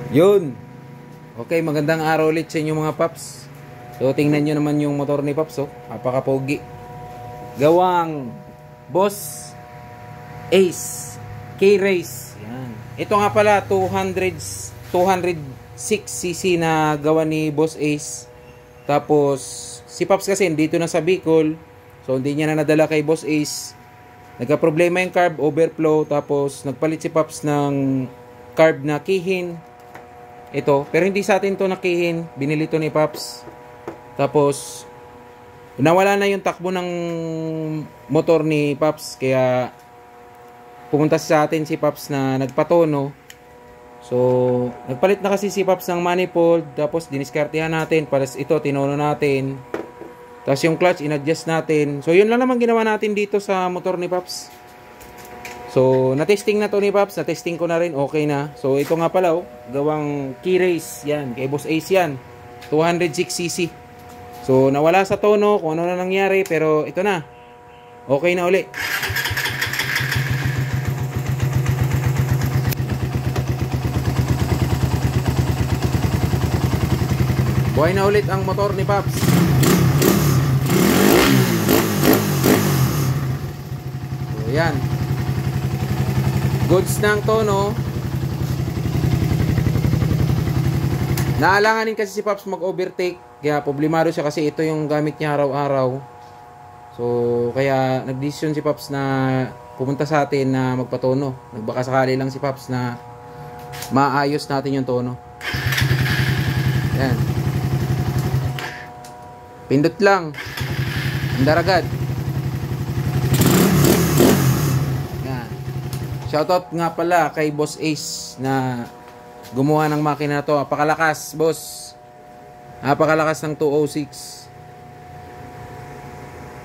Yun. Okay, magandang araw ulit sa inyo mga paps. So, tingnan nyo naman yung motor ni Paps, oh. Napaka-pogi. Gawang Boss Ace K-Race. Yan. Ito nga pala, 206cc na gawa ni Boss Ace. Tapos, si Paps kasi dito na sa Bicol. So, hindi niya na nadala kay Boss Ace. Nagka-problema yung carb overflow. Tapos, nagpalit si Paps ng carb na kihin. Ito, pero hindi sa atin to nakihin. Binili to ni Paps. Tapos, nawala na yung takbo ng motor ni Paps. Kaya, pumunta sa atin si Paps na nagpatono. So, nagpalit na kasi si Paps ng manifold. Tapos, diniskartehan natin. Para ito, tinono natin. Tapos, yung clutch, in-adjust natin. So, yun lang naman ginawa natin dito sa motor ni Paps. So, na-testing na to ni Paps. Na-testing ko na rin. Okay na. So, ito nga pala, oh. Gawang K-Race. Yan. Kay Boss Ace yan. 206cc. So, nawala sa tono. Kung ano na nangyari. Pero, ito na. Okay na uli. Buhay na ulit ang motor ni Paps. So, yan. Goods ng tono. Naalanganin kasi si Paps mag-overtake. Kaya problemado siya kasi ito yung gamit niya araw-araw. So, kaya nagdesisyon si Paps na pumunta sa atin na magpatono. Nagbaka sakali lang si Paps na maayos natin yung tono. Yan. Pindot lang. Andar agad. Yan. Shoutout nga pala kay Boss Ace na gumawa ng makina na to. Napakalakas, boss. Napakalakas ng 206.